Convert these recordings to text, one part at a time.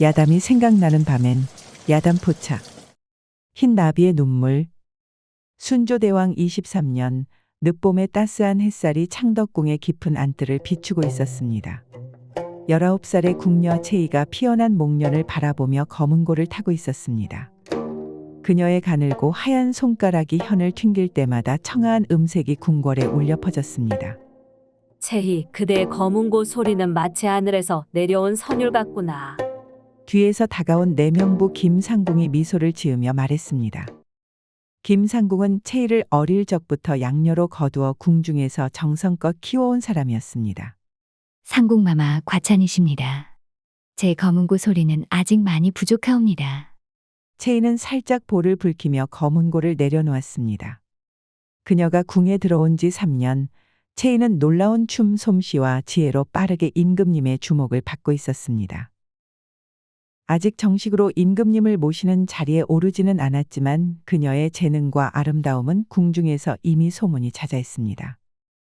야담이 생각나는 밤엔 야담 포착. 흰 나비의 눈물. 순조대왕 23년 늦봄의 따스한 햇살이 창덕궁의 깊은 안뜰을 비추고 있었습니다. 19살의 궁녀 채이가 피어난 목련을 바라보며 검은고를 타고 있었습니다. 그녀의 가늘고 하얀 손가락이 현을 튕길 때마다 청아한 음색이 궁궐에 울려 퍼졌습니다. 채희, 그대의 검은고 소리는 마치 하늘에서 내려온 선율 같구나. 뒤에서 다가온 내명부 김상궁이 미소를 지으며 말했습니다. 김상궁은 채이를 어릴 적부터 양녀로 거두어 궁중에서 정성껏 키워온 사람이었습니다. 상궁마마 과찬이십니다. 제 검은고 소리는 아직 많이 부족하옵니다. 채이는 살짝 볼을 붉히며 검은고를 내려놓았습니다. 그녀가 궁에 들어온 지 3년, 채이는 놀라운 춤 솜씨와 지혜로 빠르게 임금님의 주목을 받고 있었습니다. 아직 정식으로 임금님을 모시는 자리에 오르지는 않았지만 그녀의 재능과 아름다움은 궁중에서 이미 소문이 자자했습니다.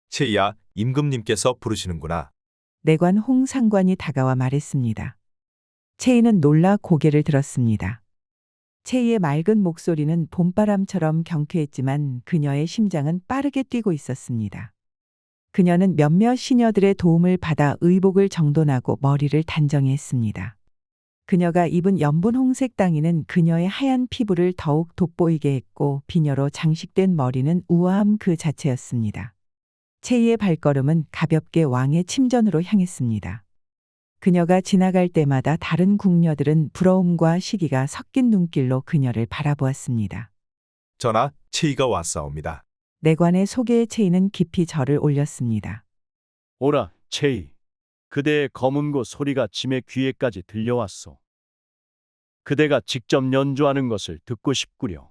채희야, 임금님께서 부르시는구나. 내관 홍상관이 다가와 말했습니다. 채이는 놀라 고개를 들었습니다. 채이의 맑은 목소리는 봄바람처럼 경쾌했지만 그녀의 심장은 빠르게 뛰고 있었습니다. 그녀는 몇몇 시녀들의 도움을 받아 의복을 정돈하고 머리를 단정히 했습니다. 그녀가 입은 연분 홍색 땅이는 그녀의 하얀 피부를 더욱 돋보이게 했고 비녀로 장식된 머리는 우아함 그 자체였습니다. 채이의 발걸음은 가볍게 왕의 침전으로 향했습니다. 그녀가 지나갈 때마다 다른 궁녀들은 부러움과 시기가 섞인 눈길로 그녀를 바라보았습니다. 전하, 채희가 왔사옵니다. 내관의 소개의 채이는 깊이 절을 올렸습니다. 오라, 채희. 그대의 검은고 소리가 짐의 귀에까지 들려왔소. 그대가 직접 연주하는 것을 듣고 싶구려.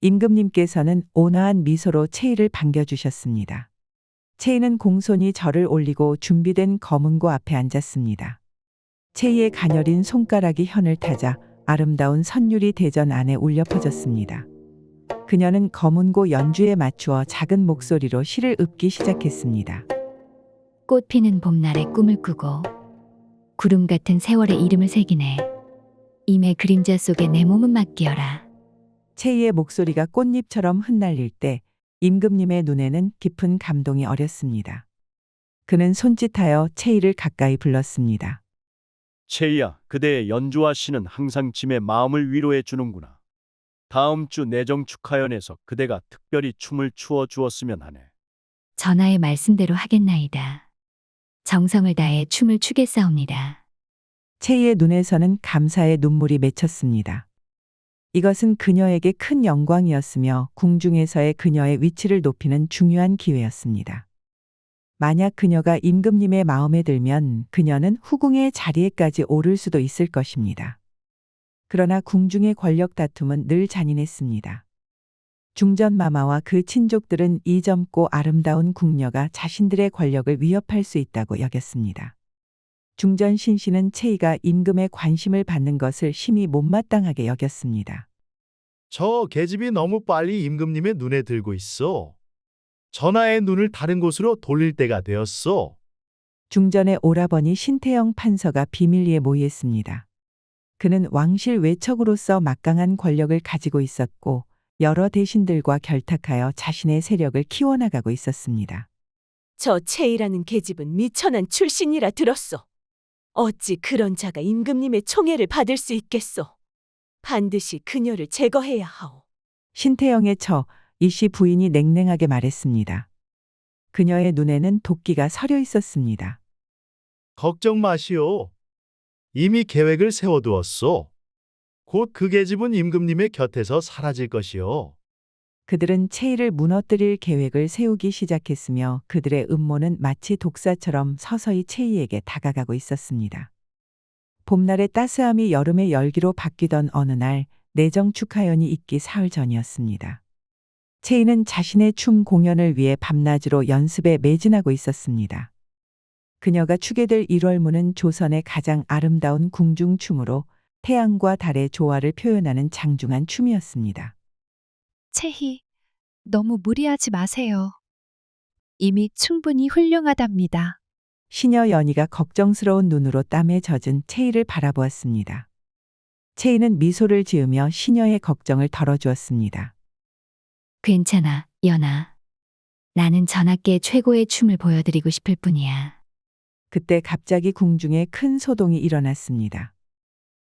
임금님께서는 온화한 미소로 채이를 반겨주셨습니다. 채이는 공손히 절을 올리고 준비된 검은고 앞에 앉았습니다. 채이의 가녀린 손가락이 현을 타자 아름다운 선율이 대전 안에 울려 퍼졌습니다. 그녀는 검은고 연주에 맞추어 작은 목소리로 시를 읊기 시작했습니다. 꽃 피는 봄날에 꿈을 꾸고 구름 같은 세월의 이름을 새기네. 임의 그림자 속에 내 몸은 맡기어라. 채이의 목소리가 꽃잎처럼 흩날릴 때 임금님의 눈에는 깊은 감동이 어렸습니다. 그는 손짓하여 채이를 가까이 불렀습니다. 채희야, 그대의 연주와 시는 항상 짐의 마음을 위로해 주는구나. 다음 주 내정 축하연에서 그대가 특별히 춤을 추어 주었으면 하네. 전하의 말씀대로 하겠나이다. 정성을 다해 춤을 추겠사옵니다. 채이의 눈에서는 감사의 눈물이 맺혔습니다. 이것은 그녀에게 큰 영광이었으며 궁중에서의 그녀의 위치를 높이는 중요한 기회였습니다. 만약 그녀가 임금님의 마음에 들면 그녀는 후궁의 자리에까지 오를 수도 있을 것입니다. 그러나 궁중의 권력 다툼은 늘 잔인했습니다. 중전마마와 그 친족들은 이 젊고 아름다운 궁녀가 자신들의 권력을 위협할 수 있다고 여겼습니다. 중전 신씨는 채이가 임금의 관심을 받는 것을 심히 못마땅하게 여겼습니다. 저 계집이 너무 빨리 임금님의 눈에 들고 있어. 전하의 눈을 다른 곳으로 돌릴 때가 되었어. 중전의 오라버니 신태영 판서가 비밀리에 모의했습니다. 그는 왕실 외척으로서 막강한 권력을 가지고 있었고 여러 대신들과 결탁하여 자신의 세력을 키워나가고 있었습니다. 저 채이라는 계집은 미천한 출신이라 들었소. 어찌 그런 자가 임금님의 총애를 받을 수 있겠소. 반드시 그녀를 제거해야 하오. 신태영의 처, 이씨 부인이 냉랭하게 말했습니다. 그녀의 눈에는 도끼가 서려 있었습니다. 걱정 마시오. 이미 계획을 세워두었소. 곧 그 계집은 임금님의 곁에서 사라질 것이오. 그들은 채이를 무너뜨릴 계획을 세우기 시작했으며 그들의 음모는 마치 독사처럼 서서히 채이에게 다가가고 있었습니다. 봄날의 따스함이 여름의 열기로 바뀌던 어느 날 내정 축하연이 있기 사흘 전이었습니다. 채이는 자신의 춤 공연을 위해 밤낮으로 연습에 매진하고 있었습니다. 그녀가 추게 될 1월무는 조선의 가장 아름다운 궁중춤으로 태양과 달의 조화를 표현하는 장중한 춤이었습니다. 채희, 너무 무리하지 마세요. 이미 충분히 훌륭하답니다. 시녀 연희가 걱정스러운 눈으로 땀에 젖은 채이를 바라보았습니다. 채이는 미소를 지으며 시녀의 걱정을 덜어주었습니다. 괜찮아, 연아. 나는 전하께 최고의 춤을 보여드리고 싶을 뿐이야. 그때 갑자기 궁중에 큰 소동이 일어났습니다.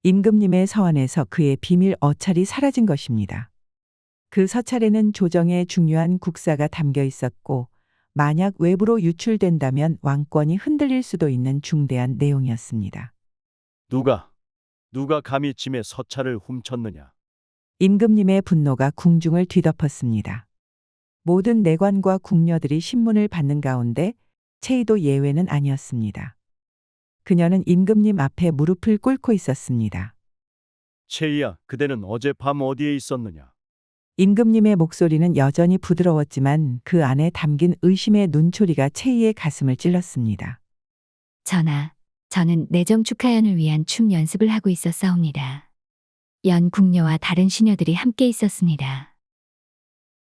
임금님의 서원에서 그의 비밀 어찰이 사라진 것입니다. 그 서찰에는 조정의 중요한 국사가 담겨 있었고, 만약 외부로 유출된다면 왕권이 흔들릴 수도 있는 중대한 내용이었습니다. 누가 감히 짐의 서찰을 훔쳤느냐? 임금님의 분노가 궁중을 뒤덮었습니다. 모든 내관과 궁녀들이 신문을 받는 가운데 채이도 예외는 아니었습니다. 그녀는 임금님 앞에 무릎을 꿇고 있었습니다. 채희야, 그대는 어젯밤 어디에 있었느냐? 임금님의 목소리는 여전히 부드러웠지만 그 안에 담긴 의심의 눈초리가 채이의 가슴을 찔렀습니다. 전하, 저는 내정 축하연을 위한 춤 연습을 하고 있었사옵니다. 연 궁녀와 다른 시녀들이 함께 있었습니다.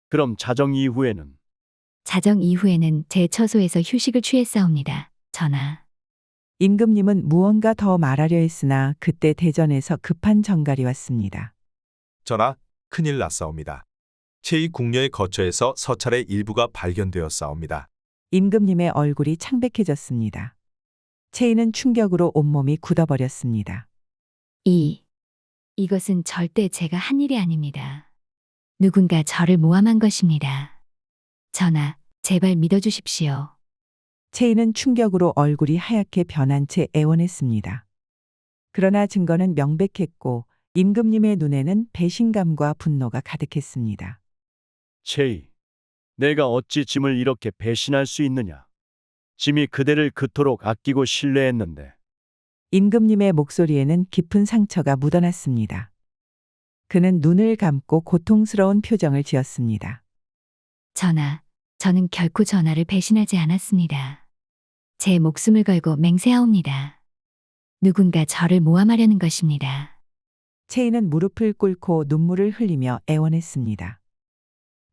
그럼 자정 이후에는? 자정 이후에는 제 처소에서 휴식을 취했사옵니다. 전하. 임금님은 무언가 더 말하려 했으나 그때 대전에서 급한 전갈이 왔습니다. 전하, 큰일 났사옵니다. 채이 궁녀의 거처에서 서찰의 일부가 발견되었사옵니다. 임금님의 얼굴이 창백해졌습니다. 채이는 충격으로 온몸이 굳어버렸습니다. 이것은 절대 제가 한 일이 아닙니다. 누군가 저를 모함한 것입니다. 전하, 제발 믿어주십시오. 채이는 충격으로 얼굴이 하얗게 변한 채 애원했습니다. 그러나 증거는 명백했고 임금님의 눈에는 배신감과 분노가 가득했습니다. 채희, 내가 어찌 짐을 이렇게 배신할 수 있느냐? 짐이 그대를 그토록 아끼고 신뢰했는데. 임금님의 목소리에는 깊은 상처가 묻어났습니다. 그는 눈을 감고 고통스러운 표정을 지었습니다. 전하, 저는 결코 전하를 배신하지 않았습니다. 제 목숨을 걸고 맹세하옵니다. 누군가 저를 모함하려는 것입니다. 채이는 무릎을 꿇고 눈물을 흘리며 애원했습니다.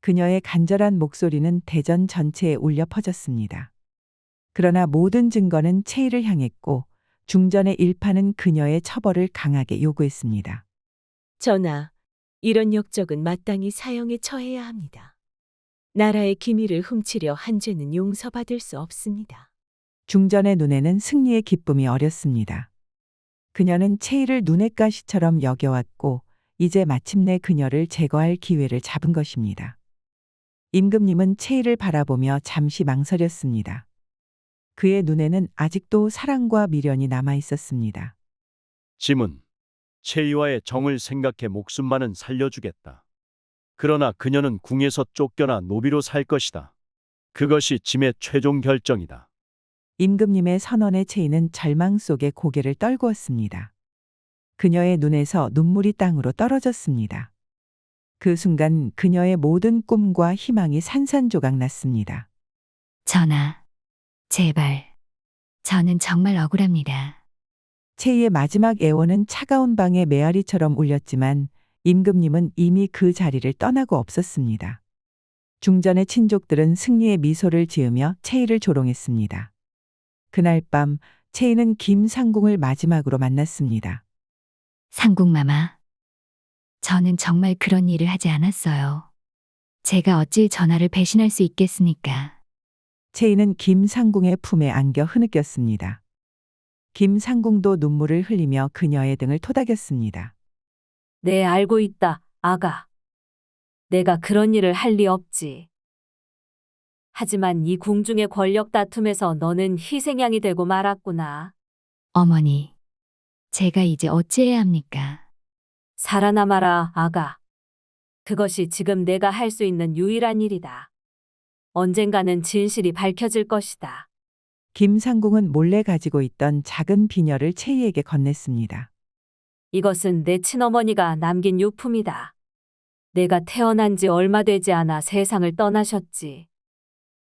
그녀의 간절한 목소리는 대전 전체에 울려 퍼졌습니다. 그러나 모든 증거는 채이를 향했고 중전의 일파는 그녀의 처벌을 강하게 요구했습니다. 전하, 이런 역적은 마땅히 사형에 처해야 합니다. 나라의 기밀을 훔치려 한 죄는 용서받을 수 없습니다. 중전의 눈에는 승리의 기쁨이 어렸습니다. 그녀는 채이를 눈의 가시처럼 여겨왔고 이제 마침내 그녀를 제거할 기회를 잡은 것입니다. 임금님은 채이를 바라보며 잠시 망설였습니다. 그의 눈에는 아직도 사랑과 미련이 남아 있었습니다. 짐은 채희와의 정을 생각해 목숨만은 살려주겠다. 그러나 그녀는 궁에서 쫓겨나 노비로 살 것이다. 그것이 짐의 최종 결정이다. 임금님의 선언에 채이는 절망 속에 고개를 떨구었습니다. 그녀의 눈에서 눈물이 땅으로 떨어졌습니다. 그 순간 그녀의 모든 꿈과 희망이 산산조각 났습니다. 전하, 제발. 저는 정말 억울합니다. 채이의 마지막 애원은 차가운 방의 메아리처럼 울렸지만 임금님은 이미 그 자리를 떠나고 없었습니다. 중전의 친족들은 승리의 미소를 지으며 채이를 조롱했습니다. 그날 밤 채이는 김상궁을 마지막으로 만났습니다. 상궁마마. 저는 정말 그런 일을 하지 않았어요. 제가 어찌 전하를 배신할 수 있겠습니까? 채이는 김상궁의 품에 안겨 흐느꼈습니다. 김상궁도 눈물을 흘리며 그녀의 등을 토닥였습니다. 네, 알고 있다, 아가. 내가 그런 일을 할 리 없지. 하지만 이 궁중의 권력 다툼에서 너는 희생양이 되고 말았구나. 어머니, 제가 이제 어찌해야 합니까? 살아남아라, 아가. 그것이 지금 내가 할 수 있는 유일한 일이다. 언젠가는 진실이 밝혀질 것이다. 김상궁은 몰래 가지고 있던 작은 비녀를 채이에게 건넸습니다. 이것은 내 친어머니가 남긴 유품이다. 내가 태어난 지 얼마 되지 않아 세상을 떠나셨지.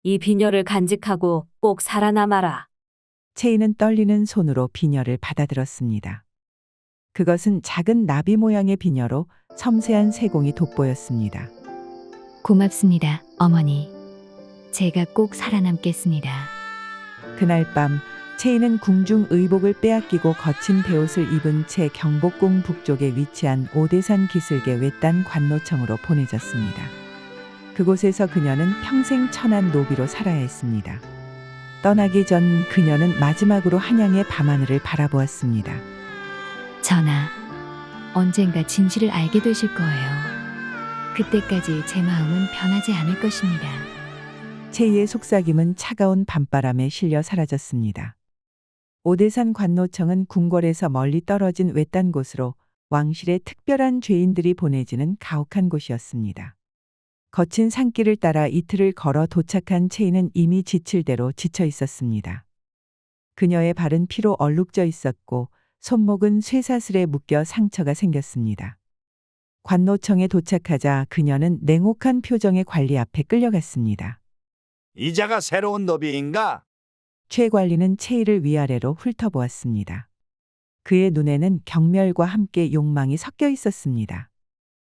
이 비녀를 간직하고 꼭 살아남아라. 채이는 떨리는 손으로 비녀를 받아들었습니다. 그것은 작은 나비 모양의 비녀로 섬세한 세공이 돋보였습니다. 고맙습니다, 어머니. 제가 꼭 살아남겠습니다. 그날 밤 채이는 궁중 의복을 빼앗기고 거친 베옷을 입은 채 경복궁 북쪽에 위치한 오대산 기슭의 외딴 관노청으로 보내졌습니다. 그곳에서 그녀는 평생 천한 노비로 살아야 했습니다. 떠나기 전 그녀는 마지막으로 한양의 밤하늘을 바라보았습니다. 전하, 언젠가 진실을 알게 되실 거예요. 그때까지 제 마음은 변하지 않을 것입니다. 채이의 속삭임은 차가운 밤바람에 실려 사라졌습니다. 오대산 관노청은 궁궐에서 멀리 떨어진 외딴 곳으로 왕실의 특별한 죄인들이 보내지는 가혹한 곳이었습니다. 거친 산길을 따라 이틀을 걸어 도착한 채이는 이미 지칠 대로 지쳐 있었습니다. 그녀의 발은 피로 얼룩져 있었고 손목은 쇠사슬에 묶여 상처가 생겼습니다. 관노청에 도착하자 그녀는 냉혹한 표정의 관리 앞에 끌려갔습니다. 이자가 새로운 노비인가? 최 관리는 채이를 위아래로 훑어보았습니다. 그의 눈에는 경멸과 함께 욕망이 섞여 있었습니다.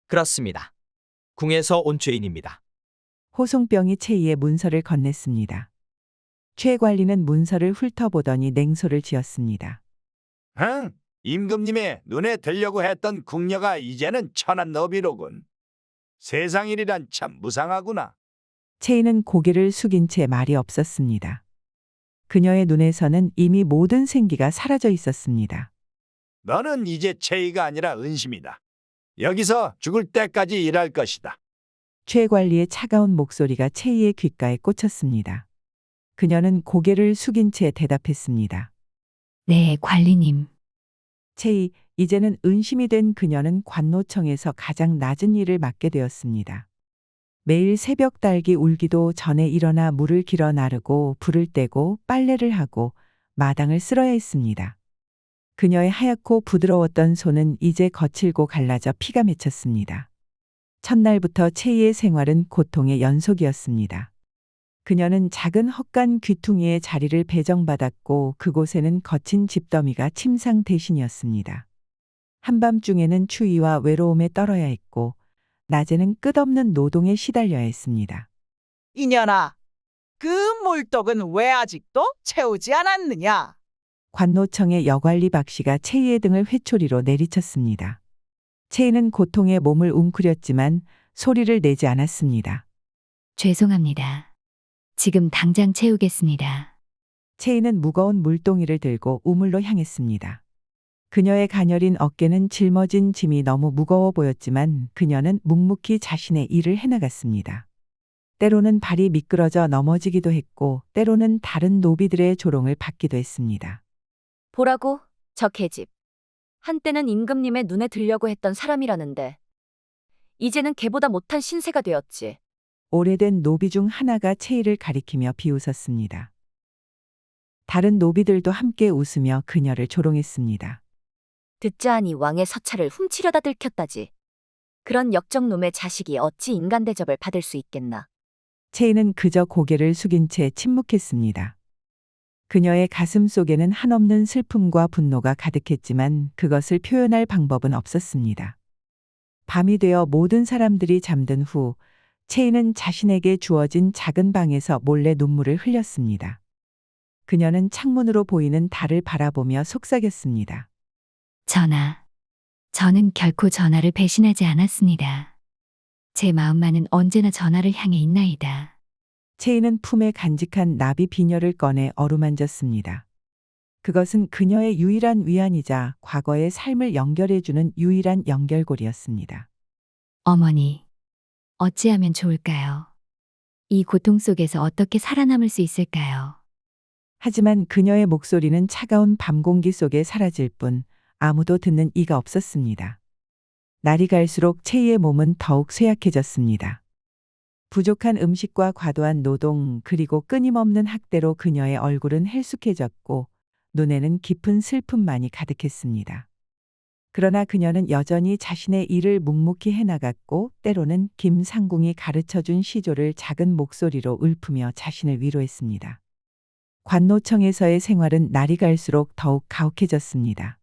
그렇습니다. 궁에서 온 죄인입니다. 호송병이 채이의 문서를 건넸습니다. 최 관리는 문서를 훑어보더니 냉소를 지었습니다. 응? 임금님의 눈에 들려고 했던 궁녀가 이제는 천한 너비로군. 세상 일이란 참 무상하구나. 채이는 고개를 숙인 채 말이 없었습니다. 그녀의 눈에서는 이미 모든 생기가 사라져 있었습니다. 너는 이제 채이가 아니라 은심이다. 여기서 죽을 때까지 일할 것이다. 최 관리의 차가운 목소리가 채이의 귓가에 꽂혔습니다. 그녀는 고개를 숙인 채 대답했습니다. 네, 관리님. 채이, 이제는 은심이 된 그녀는 관노청에서 가장 낮은 일을 맡게 되었습니다. 매일 새벽 달기 울기도 전에 일어나 물을 길어 나르고 불을 떼고 빨래를 하고 마당을 쓸어야 했습니다. 그녀의 하얗고 부드러웠던 손은 이제 거칠고 갈라져 피가 맺혔습니다. 첫날부터 채이의 생활은 고통의 연속이었습니다. 그녀는 작은 헛간 귀퉁이에 자리를 배정받았고 그곳에는 거친 집더미가 침상 대신이었습니다. 한밤중에는 추위와 외로움에 떨어야 했고 낮에는 끝없는 노동에 시달려야 했습니다. 이년아, 그 물떡은 왜 아직도 채우지 않았느냐? 관노청의 여관리 박씨가 채이의 등을 회초리로 내리쳤습니다. 채이는 고통에 몸을 웅크렸지만 소리를 내지 않았습니다. 죄송합니다. 지금 당장 채우겠습니다. 채이는 무거운 물동이를 들고 우물로 향했습니다. 그녀의 가녀린 어깨는 짊어진 짐이 너무 무거워 보였지만 그녀는 묵묵히 자신의 일을 해나갔습니다. 때로는 발이 미끄러져 넘어지기도 했고 때로는 다른 노비들의 조롱을 받기도 했습니다. 보라고, 저 계집. 한때는 임금님의 눈에 들려고 했던 사람이라는데 이제는 걔보다 못한 신세가 되었지. 오래된 노비 중 하나가 채이를 가리키며 비웃었습니다. 다른 노비들도 함께 웃으며 그녀를 조롱했습니다. 듣자하니 왕의 서찰을 훔치려다 들켰다지. 그런 역적놈의 자식이 어찌 인간 대접을 받을 수 있겠나. 채이는 그저 고개를 숙인 채 침묵했습니다. 그녀의 가슴 속에는 한없는 슬픔과 분노가 가득했지만 그것을 표현할 방법은 없었습니다. 밤이 되어 모든 사람들이 잠든 후 채이는 자신에게 주어진 작은 방에서 몰래 눈물을 흘렸습니다. 그녀는 창문으로 보이는 달을 바라보며 속삭였습니다. 전하, 저는 결코 전하를 배신하지 않았습니다. 제 마음만은 언제나 전하를 향해 있나이다. 채이는 품에 간직한 나비 비녀를 꺼내 어루만졌습니다. 그것은 그녀의 유일한 위안이자 과거의 삶을 연결해주는 유일한 연결고리였습니다. 어머니, 어찌하면 좋을까요? 이 고통 속에서 어떻게 살아남을 수 있을까요? 하지만 그녀의 목소리는 차가운 밤 공기 속에 사라질 뿐 아무도 듣는 이가 없었습니다. 날이 갈수록 채이의 몸은 더욱 쇠약해졌습니다. 부족한 음식과 과도한 노동 그리고 끊임없는 학대로 그녀의 얼굴은 헬쑥해졌고 눈에는 깊은 슬픔만이 가득했습니다. 그러나 그녀는 여전히 자신의 일을 묵묵히 해나갔고 때로는 김상궁이 가르쳐준 시조를 작은 목소리로 읊으며 자신을 위로했습니다. 관노청에서의 생활은 날이 갈수록 더욱 가혹해졌습니다.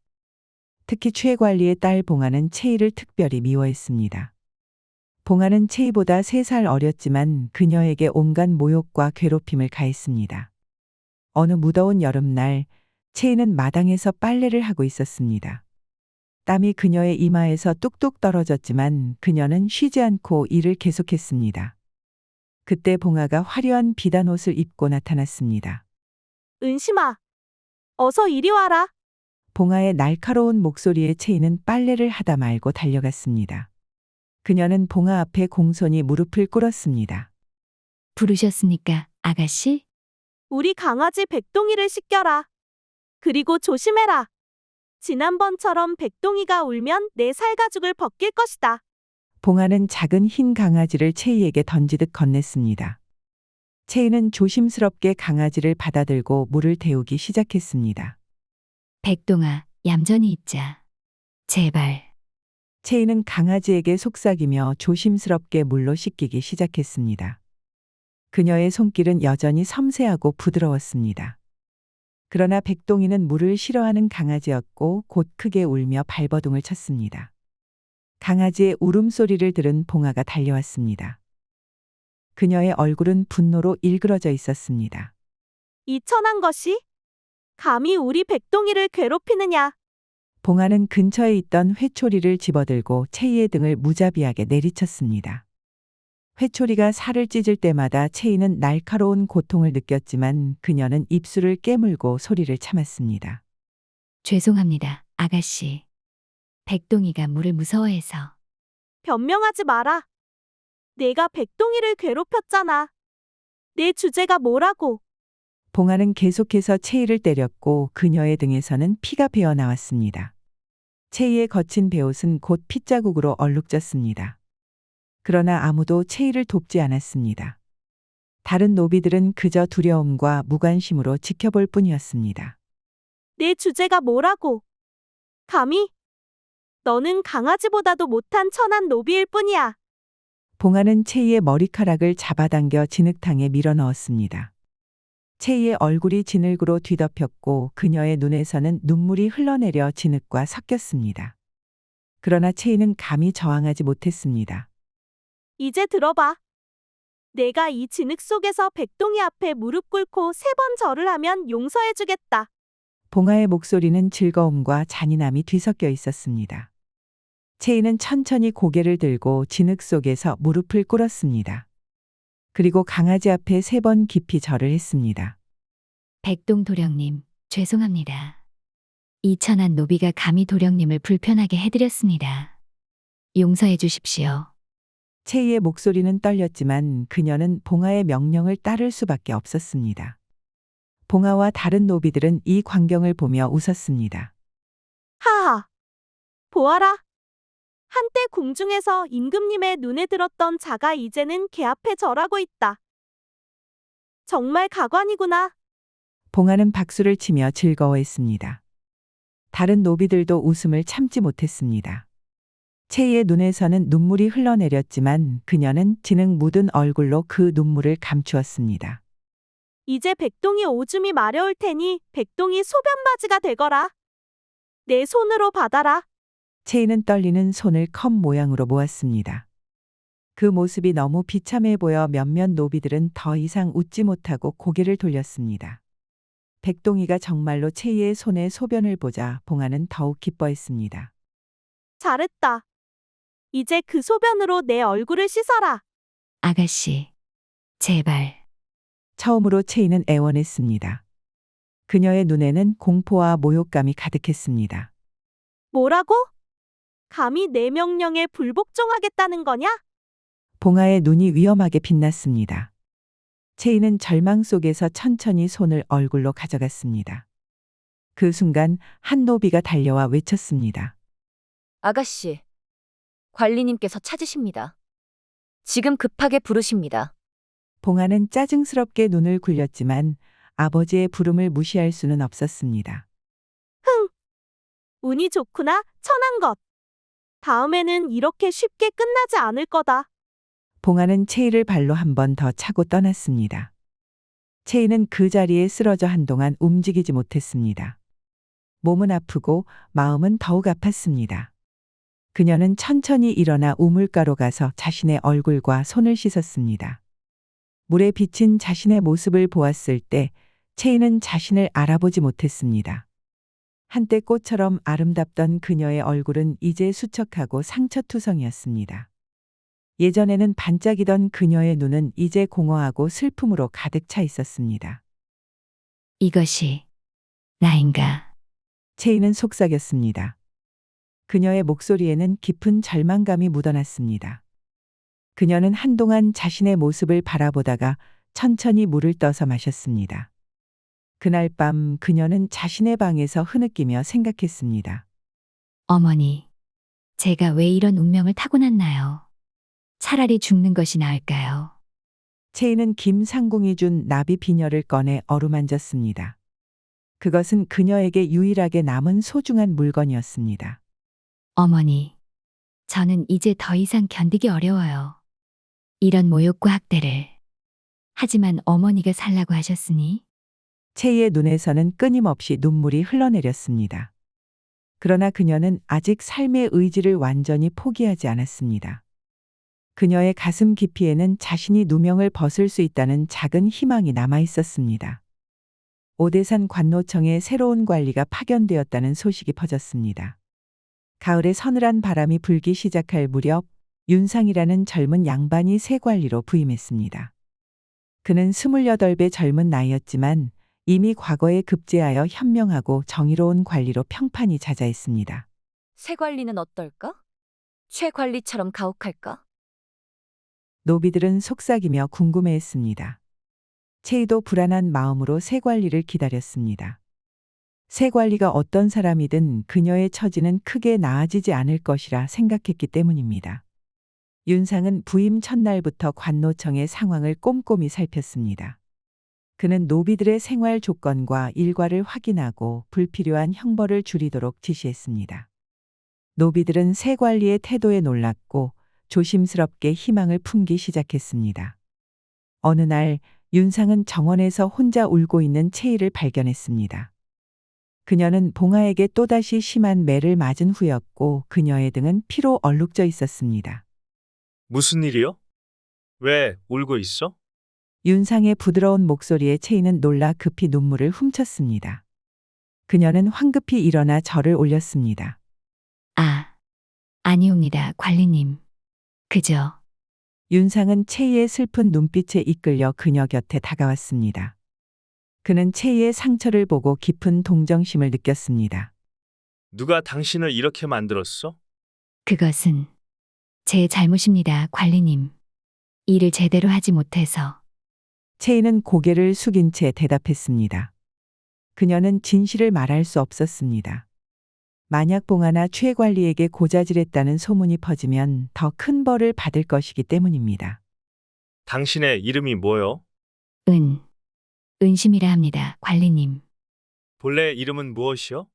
특히 최 관리의 딸 봉하는 채이를 특별히 미워했습니다. 봉하는 채이보다 3살 어렸지만 그녀에게 온갖 모욕과 괴롭힘을 가했습니다. 어느 무더운 여름날 채이는 마당에서 빨래를 하고 있었습니다. 땀이 그녀의 이마에서 뚝뚝 떨어졌지만 그녀는 쉬지 않고 일을 계속했습니다. 그때 봉아가 화려한 비단 옷을 입고 나타났습니다. 은심아, 어서 이리 와라. 봉아의 날카로운 목소리에 채이는 빨래를 하다 말고 달려갔습니다. 그녀는 봉아 앞에 공손히 무릎을 꿇었습니다. 부르셨습니까, 아가씨? 우리 강아지 백동이를 씻겨라. 그리고 조심해라. 지난번처럼 백동이가 울면 내 살가죽을 벗길 것이다. 봉아는 작은 흰 강아지를 채이에게 던지듯 건넸습니다. 채이는 조심스럽게 강아지를 받아들고 물을 데우기 시작했습니다. 백동아, 얌전히 있자. 제발. 채이는 강아지에게 속삭이며 조심스럽게 물로 씻기기 시작했습니다. 그녀의 손길은 여전히 섬세하고 부드러웠습니다. 그러나 백동이는 물을 싫어하는 강아지였고 곧 크게 울며 발버둥을 쳤습니다. 강아지의 울음소리를 들은 봉아가 달려왔습니다. 그녀의 얼굴은 분노로 일그러져 있었습니다. 이 천한 것이? 감히 우리 백동이를 괴롭히느냐? 봉아는 근처에 있던 회초리를 집어들고 채이의 등을 무자비하게 내리쳤습니다. 회초리가 살을 찢을 때마다 채이는 날카로운 고통을 느꼈지만 그녀는 입술을 깨물고 소리를 참았습니다. 죄송합니다, 아가씨. 백동이가 물을 무서워해서. 변명하지 마라. 내가 백동이를 괴롭혔잖아. 내 주제가 뭐라고? 봉아는 계속해서 채이를 때렸고 그녀의 등에서는 피가 배어 나왔습니다. 채이의 거친 베옷은 곧 핏자국으로 얼룩졌습니다. 그러나 아무도 채이를 돕지 않았습니다. 다른 노비들은 그저 두려움과 무관심으로 지켜볼 뿐이었습니다. 내 주제가 뭐라고? 감히? 너는 강아지보다도 못한 천한 노비일 뿐이야. 봉아는 채이의 머리카락을 잡아당겨 진흙탕에 밀어 넣었습니다. 채이의 얼굴이 진흙으로 뒤덮였고 그녀의 눈에서는 눈물이 흘러내려 진흙과 섞였습니다. 그러나 채이는 감히 저항하지 못했습니다. 이제 들어봐. 내가 이 진흙 속에서 백동이 앞에 무릎 꿇고 3번 절을 하면 용서해주겠다. 봉아의 목소리는 즐거움과 잔인함이 뒤섞여 있었습니다. 채이는 천천히 고개를 들고 진흙 속에서 무릎을 꿇었습니다. 그리고 강아지 앞에 3번 깊이 절을 했습니다. 백동 도령님, 죄송합니다. 이 천한 노비가 감히 도령님을 불편하게 해드렸습니다. 용서해 주십시오. 채이의 목소리는 떨렸지만 그녀는 봉아의 명령을 따를 수밖에 없었습니다. 봉아와 다른 노비들은 이 광경을 보며 웃었습니다. 하하. 보아라. 한때 궁중에서 임금님의 눈에 들었던 자가 이제는 개 앞에 절하고 있다. 정말 가관이구나. 봉아는 박수를 치며 즐거워했습니다. 다른 노비들도 웃음을 참지 못했습니다. 채이의 눈에서는 눈물이 흘러내렸지만 그녀는 진흙 묻은 얼굴로 그 눈물을 감추었습니다. 이제 백동이 오줌이 마려울 테니 백동이 소변바지가 되거라. 내 손으로 받아라. 채이는 떨리는 손을 컵 모양으로 모았습니다. 그 모습이 너무 비참해 보여 몇몇 노비들은 더 이상 웃지 못하고 고개를 돌렸습니다. 백동이가 정말로 채이의 손에 소변을 보자 봉아는 더욱 기뻐했습니다. 잘했다. 이제 그 소변으로 내 얼굴을 씻어라. 아가씨, 제발. 처음으로 채이는 애원했습니다. 그녀의 눈에는 공포와 모욕감이 가득했습니다. 뭐라고? 감히 내 명령에 불복종하겠다는 거냐? 봉아의 눈이 위험하게 빛났습니다. 채이는 절망 속에서 천천히 손을 얼굴로 가져갔습니다. 그 순간 한 노비가 달려와 외쳤습니다. 아가씨, 관리님께서 찾으십니다. 지금 급하게 부르십니다. 봉아는 짜증스럽게 눈을 굴렸지만 아버지의 부름을 무시할 수는 없었습니다. 흥! 운이 좋구나, 천한 것. 다음에는 이렇게 쉽게 끝나지 않을 거다. 봉아는 채이를 발로 한 번 더 차고 떠났습니다. 채이는 그 자리에 쓰러져 한동안 움직이지 못했습니다. 몸은 아프고 마음은 더욱 아팠습니다. 그녀는 천천히 일어나 우물가로 가서 자신의 얼굴과 손을 씻었습니다. 물에 비친 자신의 모습을 보았을 때 채희는 자신을 알아보지 못했습니다. 한때 꽃처럼 아름답던 그녀의 얼굴은 이제 수척하고 상처투성이었습니다. 예전에는 반짝이던 그녀의 눈은 이제 공허하고 슬픔으로 가득 차 있었습니다. 이것이 나인가? 채희는 속삭였습니다. 그녀의 목소리에는 깊은 절망감이 묻어났습니다. 그녀는 한동안 자신의 모습을 바라보다가 천천히 물을 떠서 마셨습니다. 그날 밤 그녀는 자신의 방에서 흐느끼며 생각했습니다. 어머니, 제가 왜 이런 운명을 타고났나요? 차라리 죽는 것이 나을까요? 채희는 김상궁이 준 나비 비녀를 꺼내 어루만졌습니다. 그것은 그녀에게 유일하게 남은 소중한 물건이었습니다. 어머니, 저는 이제 더 이상 견디기 어려워요. 이런 모욕과 학대를. 하지만 어머니가 살라고 하셨으니 채희의 눈에서는 끊임없이 눈물이 흘러내렸습니다. 그러나 그녀는 아직 삶의 의지를 완전히 포기하지 않았습니다. 그녀의 가슴 깊이에는 자신이 누명을 벗을 수 있다는 작은 희망이 남아 있었습니다. 오대산 관노청에 새로운 관리가 파견되었다는 소식이 퍼졌습니다. 가을에 서늘한 바람이 불기 시작할 무렵 윤상이라는 젊은 양반이 새 관리로 부임했습니다. 그는 28배 젊은 나이였지만 이미 과거에 급제하여 현명하고 정의로운 관리로 평판이 자자했습니다. 새 관리는 어떨까? 최 관리처럼 가혹할까? 노비들은 속삭이며 궁금해했습니다. 채희도 불안한 마음으로 새 관리를 기다렸습니다. 새 관리가 어떤 사람이든 그녀의 처지는 크게 나아지지 않을 것이라 생각했기 때문입니다. 윤상은 부임 첫날부터 관노청의 상황을 꼼꼼히 살폈습니다. 그는 노비들의 생활 조건과 일과를 확인하고 불필요한 형벌을 줄이도록 지시했습니다. 노비들은 새 관리의 태도에 놀랐고 조심스럽게 희망을 품기 시작했습니다. 어느 날 윤상은 정원에서 혼자 울고 있는 채희를 발견했습니다. 그녀는 봉화에게 또다시 심한 매를 맞은 후였고 그녀의 등은 피로 얼룩져 있었습니다. 무슨 일이요? 왜 울고 있어? 윤상의 부드러운 목소리에 채희는 놀라 급히 눈물을 훔쳤습니다. 그녀는 황급히 일어나 절을 올렸습니다. 아니옵니다, 관리님. 그저 윤상은 채희의 슬픈 눈빛에 이끌려 그녀 곁에 다가왔습니다. 그는 채희의 상처를 보고 깊은 동정심을 느꼈습니다. 누가 당신을 이렇게 만들었어? 그것은 제 잘못입니다, 관리님. 일을 제대로 하지 못해서. 채희는 고개를 숙인 채 대답했습니다. 그녀는 진실을 말할 수 없었습니다. 만약 봉하나 최 관리에게 고자질했다는 소문이 퍼지면 더 큰 벌을 받을 것이기 때문입니다. 당신의 이름이 뭐요? 은심이라 합니다, 관리님. 본래 이름은 무엇이요?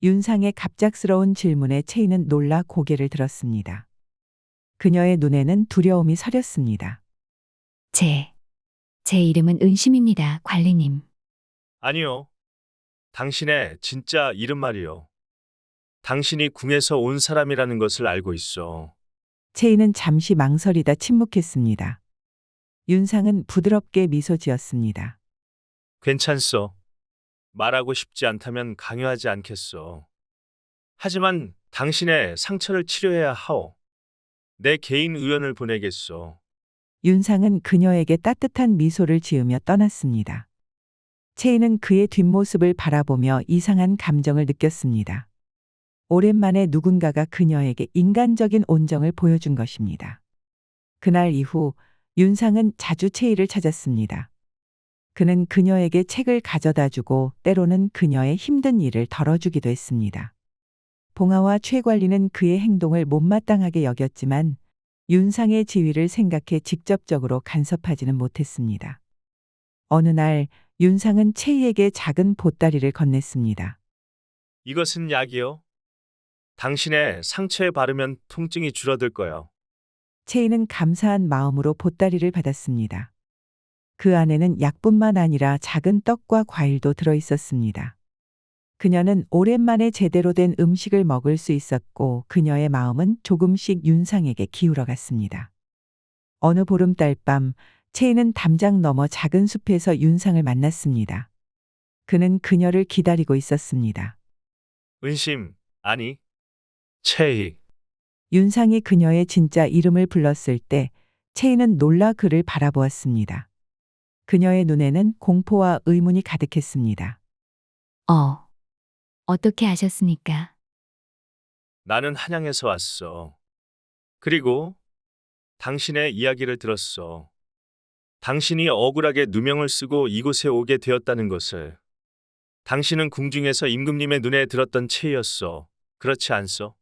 윤상의 갑작스러운 질문에 채희는 놀라 고개를 들었습니다. 그녀의 눈에는 두려움이 서렸습니다. 제 이름은 은심입니다, 관리님. 아니요. 당신의 진짜 이름 말이요. 당신이 궁에서 온 사람이라는 것을 알고 있어. 채희는 잠시 망설이다 침묵했습니다. 윤상은 부드럽게 미소 지었습니다. 괜찮소. 말하고 싶지 않다면 강요하지 않겠소. 하지만 당신의 상처를 치료해야 하오. 내 개인 의원을 보내겠소. 윤상은 그녀에게 따뜻한 미소를 지으며 떠났습니다. 채희는 그의 뒷모습을 바라보며 이상한 감정을 느꼈습니다. 오랜만에 누군가가 그녀에게 인간적인 온정을 보여준 것입니다. 그날 이후 윤상은 자주 채희를 찾았습니다. 그는 그녀에게 책을 가져다 주고 때로는 그녀의 힘든 일을 덜어주기도 했습니다. 봉하와 최 관리는 그의 행동을 못마땅하게 여겼지만 윤상의 지위를 생각해 직접적으로 간섭하지는 못했습니다. 어느 날 윤상은 채희에게 작은 보따리를 건넸습니다. 이것은 약이요. 당신의 상처에 바르면 통증이 줄어들 거요. 채희는 감사한 마음으로 보따리를 받았습니다. 그 안에는 약뿐만 아니라 작은 떡과 과일도 들어 있었습니다. 그녀는 오랜만에 제대로 된 음식을 먹을 수 있었고 그녀의 마음은 조금씩 윤상에게 기울어 갔습니다. 어느 보름달 밤 채희는 담장 너머 작은 숲에서 윤상을 만났습니다. 그는 그녀를 기다리고 있었습니다. 은심, 아니, 채희. 윤상이 그녀의 진짜 이름을 불렀을 때 채희는 놀라 그를 바라보았습니다. 그녀의 눈에는 공포와 의문이 가득했습니다. 어떻게 아셨습니까? 나는 한양에서 왔어. 그리고 당신의 이야기를 들었어. 당신이 억울하게 누명을 쓰고 이곳에 오게 되었다는 것을. 당신은 궁중에서 임금님의 눈에 들었던 채였어. 그렇지 않소?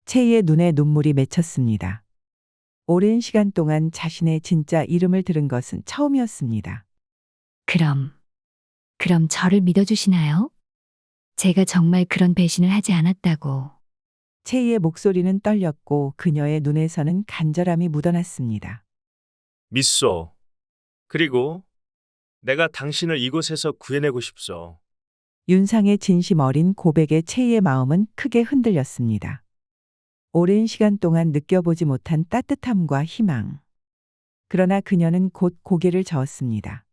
채희의 눈에 눈물이 맺혔습니다. 오랜 시간 동안 자신의 진짜 이름을 들은 것은 처음이었습니다. 그럼 저를 믿어주시나요? 제가 정말 그런 배신을 하지 않았다고. 채희의 목소리는 떨렸고 그녀의 눈에서는 간절함이 묻어났습니다. 믿소. 그리고 내가 당신을 이곳에서 구해내고 싶소. 윤상의 진심 어린 고백에 채희의 마음은 크게 흔들렸습니다. 오랜 시간 동안 느껴보지 못한 따뜻함과 희망. 그러나 그녀는 곧 고개를 저었습니다.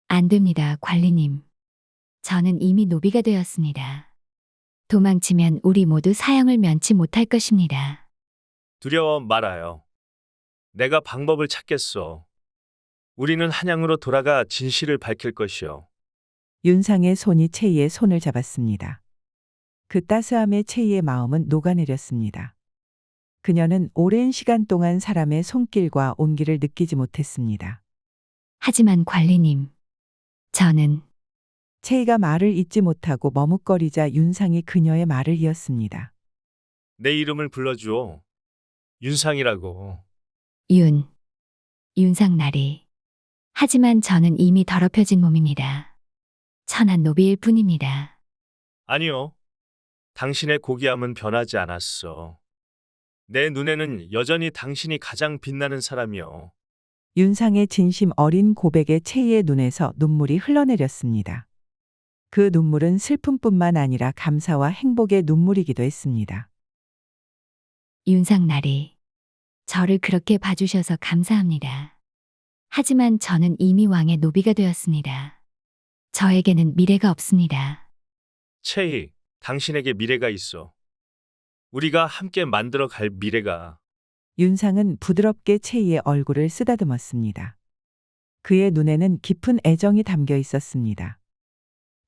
안 됩니다, 관리님. 저는 이미 노비가 되었습니다. 도망치면 우리 모두 사형을 면치 못할 것입니다. 두려워 말아요. 내가 방법을 찾겠소. 우리는 한양으로 돌아가 진실을 밝힐 것이오. 윤상의 손이 채희의 손을 잡았습니다. 그 따스함에 채희의 마음은 녹아내렸습니다. 그녀는 오랜 시간 동안 사람의 손길과 온기를 느끼지 못했습니다. 하지만 관리님, 저는 채희가 말을 잇지 못하고 머뭇거리자 윤상이 그녀의 말을 이었습니다. 내 이름을 불러주오. 윤상이라고. 윤상나리. 하지만 저는 이미 더럽혀진 몸입니다. 천한 노비일 뿐입니다. 아니요. 당신의 고귀함은 변하지 않았어. 내 눈에는 여전히 당신이 가장 빛나는 사람이요. 윤상의 진심 어린 고백에 채희의 눈에서 눈물이 흘러내렸습니다. 그 눈물은 슬픔뿐만 아니라 감사와 행복의 눈물이기도 했습니다. 윤상나리. 저를 그렇게 봐주셔서 감사합니다. 하지만 저는 이미 왕의 노비가 되었습니다. 저에게는 미래가 없습니다. 채희, 당신에게 미래가 있어. 우리가 함께 만들어 갈 미래가. 윤상은 부드럽게 채희의 얼굴을 쓰다듬었습니다. 그의 눈에는 깊은 애정이 담겨 있었습니다.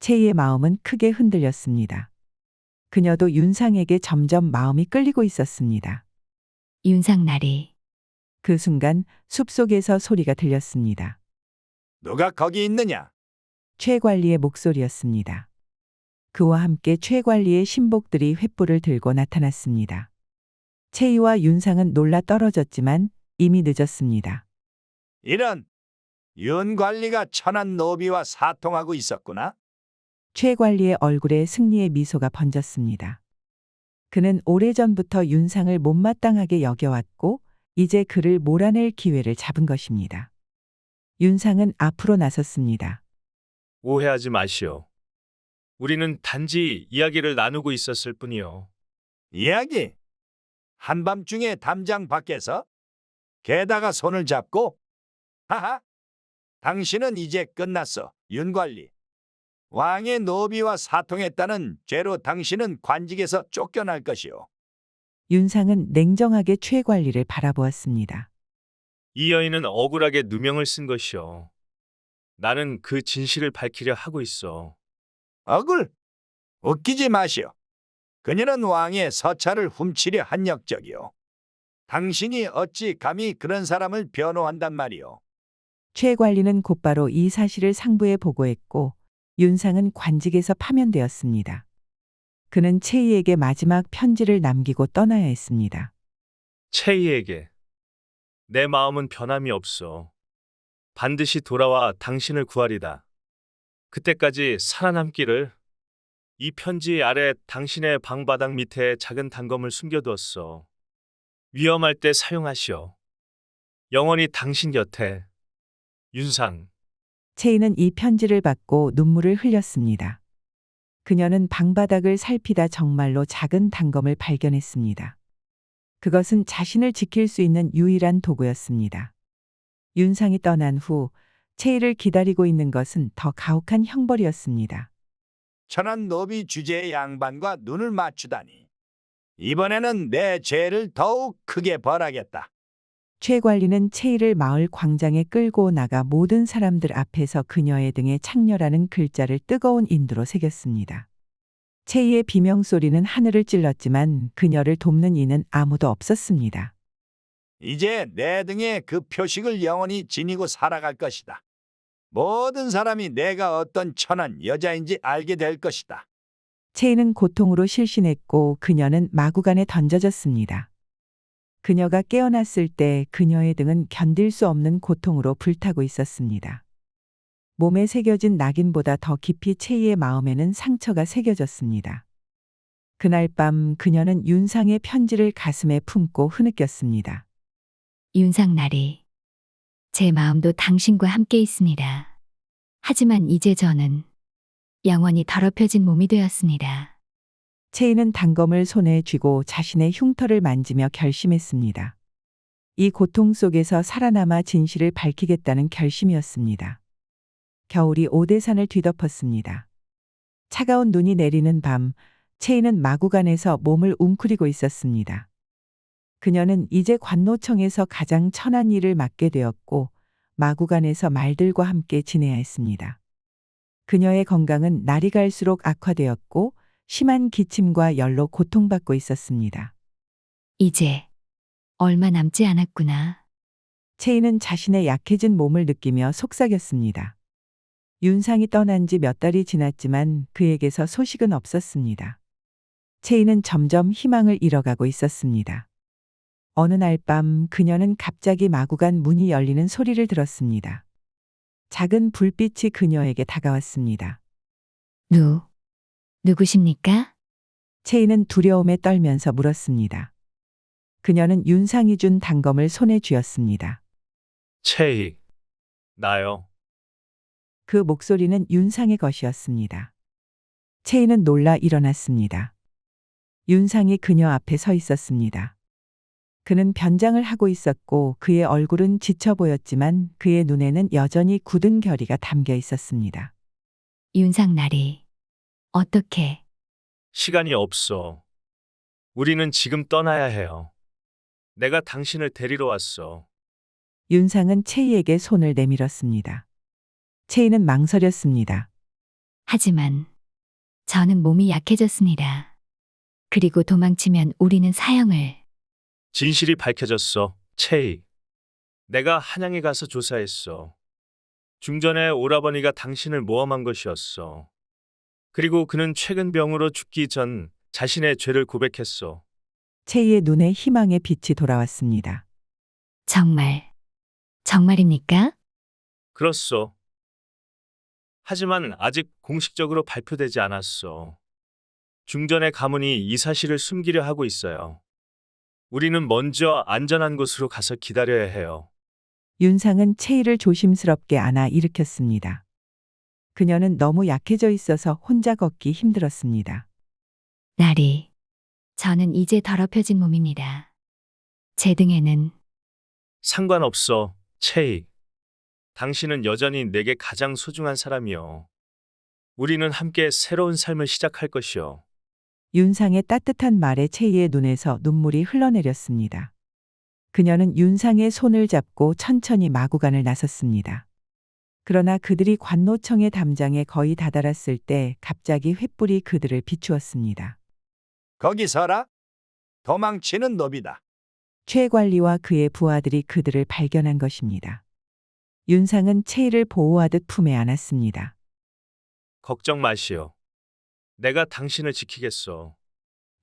채희의 마음은 크게 흔들렸습니다. 그녀도 윤상에게 점점 마음이 끌리고 있었습니다. 윤상나리. 그 순간 숲속에서 소리가 들렸습니다. 누가 거기 있느냐? 최 관리의 목소리였습니다. 그와 함께 최 관리의 신복들이 횃불을 들고 나타났습니다. 채희와 윤상은 놀라 떨어졌지만 이미 늦었습니다. 이런 윤 관리가 천한 노비와 사통하고 있었구나. 최 관리의 얼굴에 승리의 미소가 번졌습니다. 그는 오래전부터 윤상을 못마땅하게 여겨왔고 이제 그를 몰아낼 기회를 잡은 것입니다. 윤상은 앞으로 나섰습니다. 오해하지 마시오. 우리는 단지 이야기를 나누고 있었을 뿐이요. 이야기? 한밤중에 담장 밖에서? 게다가 손을 잡고? 하하! 당신은 이제 끝났어, 윤 관리. 왕의 노비와 사통했다는 죄로 당신은 관직에서 쫓겨날 것이오. 윤상은 냉정하게 최 관리를 바라보았습니다. 이 여인은 억울하게 누명을 쓴 것이오. 나는 그 진실을 밝히려 하고 있어. 억울? 웃기지 마시오. 그녀는 왕의 서찰을 훔치려 한 역적이오. 당신이 어찌 감히 그런 사람을 변호한단 말이오. 최 관리는 곧바로 이 사실을 상부에 보고했고 윤상은 관직에서 파면되었습니다. 그는 채희에게 마지막 편지를 남기고 떠나야 했습니다. 채희에게. 내 마음은 변함이 없어. 반드시 돌아와 당신을 구하리다. 그때까지 살아남기를. 이 편지 아래 당신의 방바닥 밑에 작은 단검을 숨겨두었어. 위험할 때 사용하시오. 영원히 당신 곁에. 윤상. 채희는 이 편지를 받고 눈물을 흘렸습니다. 그녀는 방바닥을 살피다 정말로 작은 단검을 발견했습니다. 그것은 자신을 지킬 수 있는 유일한 도구였습니다. 윤상이 떠난 후 채희를 기다리고 있는 것은 더 가혹한 형벌이었습니다. 천한 노비 주제의 양반과 눈을 맞추다니. 이번에는 내 죄를 더욱 크게 벌하겠다. 최 관리는 채희를 마을 광장에 끌고 나가 모든 사람들 앞에서 그녀의 등에 창녀라는 글자를 뜨거운 인두로 새겼습니다. 채희의 비명소리는 하늘을 찔렀지만 그녀를 돕는 이는 아무도 없었습니다. 이제 내 등에 그 표식을 영원히 지니고 살아갈 것이다. 모든 사람이 내가 어떤 천한 여자인지 알게 될 것이다. 채희는 고통으로 실신했고 그녀는 마구간에 던져졌습니다. 그녀가 깨어났을 때 그녀의 등은 견딜 수 없는 고통으로 불타고 있었습니다. 몸에 새겨진 낙인보다 더 깊이 채희의 마음에는 상처가 새겨졌습니다. 그날 밤 그녀는 윤상의 편지를 가슴에 품고 흐느꼈습니다. 윤상나리, 제 마음도 당신과 함께 있습니다. 하지만 이제 저는 영원히 더럽혀진 몸이 되었습니다. 채희는 단검을 손에 쥐고 자신의 흉터를 만지며 결심했습니다. 이 고통 속에서 살아남아 진실을 밝히겠다는 결심이었습니다. 겨울이 오대산을 뒤덮었습니다. 차가운 눈이 내리는 밤, 채희는 마구간에서 몸을 웅크리고 있었습니다. 그녀는 이제 관노청에서 가장 천한 일을 맡게 되었고 마구간에서 말들과 함께 지내야 했습니다. 그녀의 건강은 날이 갈수록 악화되었고 심한 기침과 열로 고통받고 있었습니다. 이제 얼마 남지 않았구나. 채희는 자신의 약해진 몸을 느끼며 속삭였습니다. 윤상이 떠난 지 몇 달이 지났지만 그에게서 소식은 없었습니다. 채희는 점점 희망을 잃어가고 있었습니다. 어느 날 밤 그녀는 갑자기 마구간 문이 열리는 소리를 들었습니다. 작은 불빛이 그녀에게 다가왔습니다. 누구십니까? 채희는 두려움에 떨면서 물었습니다. 그녀는 윤상이 준 단검을 손에 쥐었습니다. 채희, 나요. 그 목소리는 윤상의 것이었습니다. 채희는 놀라 일어났습니다. 윤상이 그녀 앞에 서 있었습니다. 그는 변장을 하고 있었고 그의 얼굴은 지쳐 보였지만 그의 눈에는 여전히 굳은 결의가 담겨 있었습니다. 윤상나리, 어떻게? 시간이 없어. 우리는 지금 떠나야 해요. 내가 당신을 데리러 왔어. 윤상은 채희에게 손을 내밀었습니다. 채희는 망설였습니다. 하지만 저는 몸이 약해졌습니다. 그리고 도망치면 우리는 사형을. 진실이 밝혀졌어, 채희. 내가 한양에 가서 조사했어. 중전에 오라버니가 당신을 모함한 것이었어. 그리고 그는 최근 병으로 죽기 전 자신의 죄를 고백했어. 채희의 눈에 희망의 빛이 돌아왔습니다. 정말입니까? 그렇소. 하지만 아직 공식적으로 발표되지 않았어. 중전의 가문이 이 사실을 숨기려 하고 있어요. 우리는 먼저 안전한 곳으로 가서 기다려야 해요. 윤상은 채희를 조심스럽게 안아 일으켰습니다. 그녀는 너무 약해져 있어서 혼자 걷기 힘들었습니다. 나리, 저는 이제 더럽혀진 몸입니다. 제 등에는. 상관없어, 채희. 당신은 여전히 내게 가장 소중한 사람이요. 우리는 함께 새로운 삶을 시작할 것이요. 윤상의 따뜻한 말에 채희의 눈에서 눈물이 흘러내렸습니다. 그녀는 윤상의 손을 잡고 천천히 마구간을 나섰습니다. 그러나 그들이 관노청의 담장에 거의 다다랐을 때 갑자기 횃불이 그들을 비추었습니다. 거기 서라. 도망치는 노비다. 최 관리와 그의 부하들이 그들을 발견한 것입니다. 윤상은 채희를 보호하듯 품에 안았습니다. 걱정 마시오. 내가 당신을 지키겠소.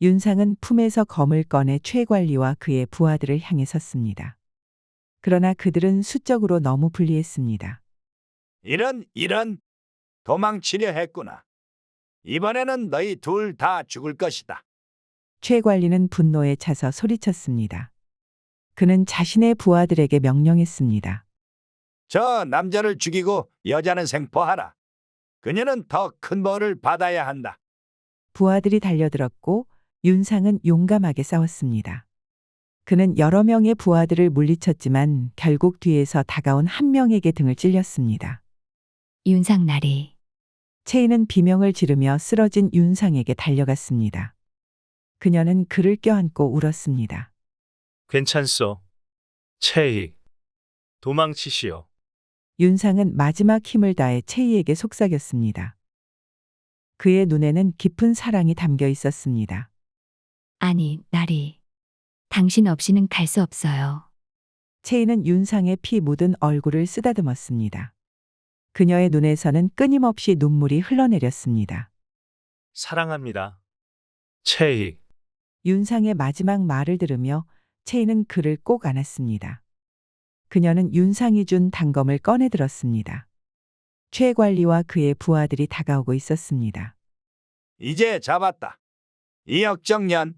윤상은 품에서 검을 꺼내 최 관리와 그의 부하들을 향해 섰습니다. 그러나 그들은 수적으로 너무 불리했습니다. 이런 도망치려 했구나. 이번에는 너희 둘 다 죽을 것이다. 최 관리는 분노에 차서 소리쳤습니다. 그는 자신의 부하들에게 명령했습니다. 저 남자를 죽이고 여자는 생포하라. 그녀는 더 큰 벌을 받아야 한다. 부하들이 달려들었고 윤상은 용감하게 싸웠습니다. 그는 여러 명의 부하들을 물리쳤지만 결국 뒤에서 다가온 한 명에게 등을 찔렸습니다. 윤상나리. 채이는 비명을 지르며 쓰러진 윤상에게 달려갔습니다. 그녀는 그를 껴안고 울었습니다. 괜찮소. 채희. 도망치시오. 윤상은 마지막 힘을 다해 채이에게 속삭였습니다. 그의 눈에는 깊은 사랑이 담겨 있었습니다. 아니, 나리. 당신 없이는 갈 수 없어요. 채이는 윤상의 피 묻은 얼굴을 쓰다듬었습니다. 그녀의 눈에서는 끊임없이 눈물이 흘러내렸습니다. 사랑합니다. 채희. 윤상의 마지막 말을 들으며 채이는 그를 꼭 안았습니다. 그녀는 윤상이 준 단검을 꺼내 들었습니다. 최 관리와 그의 부하들이 다가오고 있었습니다. 이제 잡았다. 이역정년.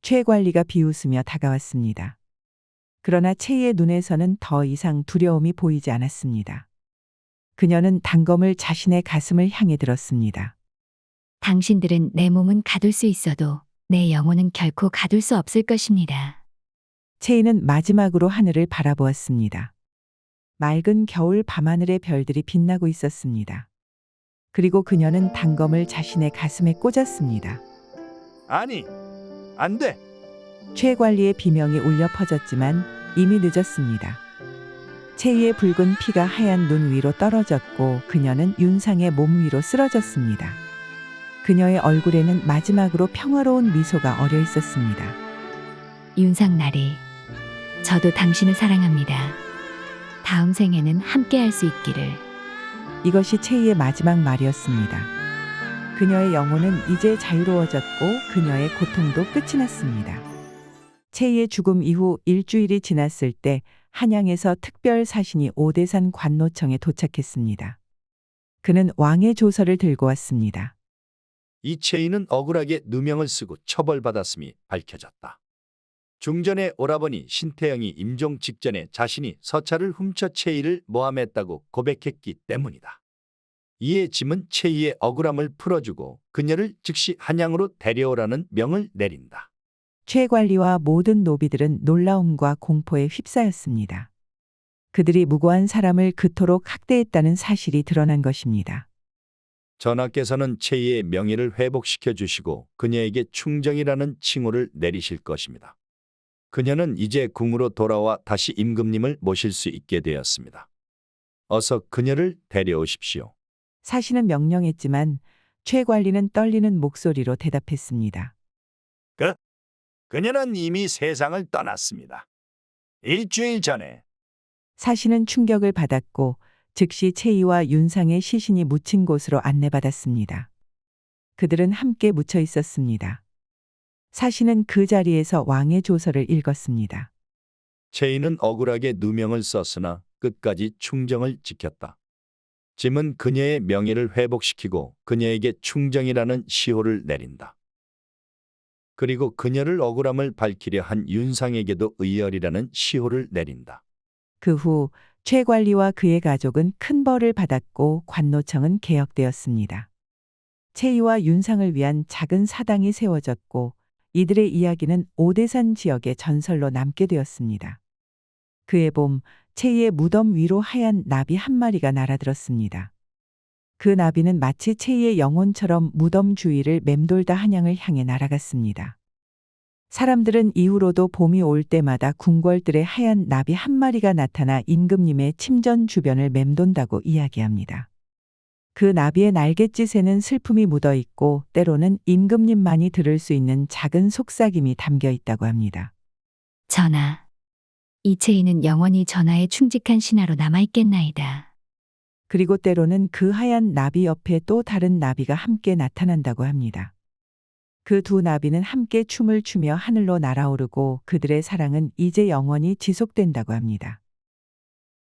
최 관리가 비웃으며 다가왔습니다. 그러나 채이의 눈에서는 더 이상 두려움이 보이지 않았습니다. 그녀는 단검을 자신의 가슴을 향해 들었습니다. 당신들은 내 몸은 가둘 수 있어도 내 영혼은 결코 가둘 수 없을 것입니다. 채이는 마지막으로 하늘을 바라보았습니다. 맑은 겨울 밤하늘의 별들이 빛나고 있었습니다. 그리고 그녀는 단검을 자신의 가슴에 꽂았습니다. 아니, 안 돼. 최 관리의 비명이 울려 퍼졌지만 이미 늦었습니다. 채이의 붉은 피가 하얀 눈 위로 떨어졌고 그녀는 윤상의 몸 위로 쓰러졌습니다. 그녀의 얼굴에는 마지막으로 평화로운 미소가 어려 있었습니다. 윤상나리. 저도 당신을 사랑합니다. 다음 생에는 함께 할 수 있기를. 이것이 채이의 마지막 말이었습니다. 그녀의 영혼은 이제 자유로워졌고 그녀의 고통도 끝이 났습니다. 채이의 죽음 이후 일주일이 지났을 때 한양에서 특별 사신이 오대산 관노청에 도착했습니다. 그는 왕의 조서를 들고 왔습니다. 이 채인은 억울하게 누명을 쓰고 처벌받았음이 밝혀졌다. 중전의 오라버니 신태영이 임종 직전에 자신이 서찰을 훔쳐 채이를 모함했다고 고백했기 때문이다. 이에 짐은 채이의 억울함을 풀어주고 그녀를 즉시 한양으로 데려오라는 명을 내린다. 최 관리와 모든 노비들은 놀라움과 공포에 휩싸였습니다. 그들이 무고한 사람을 그토록 학대했다는 사실이 드러난 것입니다. 전하께서는 채이의 명예를 회복시켜 주시고 그녀에게 충정이라는 칭호를 내리실 것입니다. 그녀는 이제 궁으로 돌아와 다시 임금님을 모실 수 있게 되었습니다. 어서 그녀를 데려오십시오. 사신은 명령했지만 최 관리는 떨리는 목소리로 대답했습니다. 그녀는 이미 세상을 떠났습니다. 일주일 전에. 사신은 충격을 받았고 즉시 채이와 윤상의 시신이 묻힌 곳으로 안내받았습니다. 그들은 함께 묻혀 있었습니다. 사신은 그 자리에서 왕의 조서를 읽었습니다. 채이는 억울하게 누명을 썼으나 끝까지 충정을 지켰다. 짐은 그녀의 명예를 회복시키고 그녀에게 충정이라는 시호를 내린다. 그리고 그녀를 억울함을 밝히려 한 윤상에게도 의열이라는 시호를 내린다. 그 후 최 관리와 그의 가족은 큰 벌을 받았고 관노청은 개혁되었습니다. 채이와 윤상을 위한 작은 사당이 세워졌고 이들의 이야기는 오대산 지역의 전설로 남게 되었습니다. 그해 봄 채이의 무덤 위로 하얀 나비 한 마리가 날아들었습니다. 그 나비는 마치 채이의 영혼처럼 무덤 주위를 맴돌다 한양을 향해 날아갔습니다. 사람들은 이후로도 봄이 올 때마다 궁궐들의 하얀 나비 한 마리가 나타나 임금님의 침전 주변을 맴돈다고 이야기합니다. 그 나비의 날갯짓에는 슬픔이 묻어 있고 때로는 임금님만이 들을 수 있는 작은 속삭임이 담겨 있다고 합니다. 전하. 이 채이는 영원히 전하의 충직한 신하로 남아있겠나이다. 그리고 때로는 그 하얀 나비 옆에 또 다른 나비가 함께 나타난다고 합니다. 그 두 나비는 함께 춤을 추며 하늘로 날아오르고 그들의 사랑은 이제 영원히 지속된다고 합니다.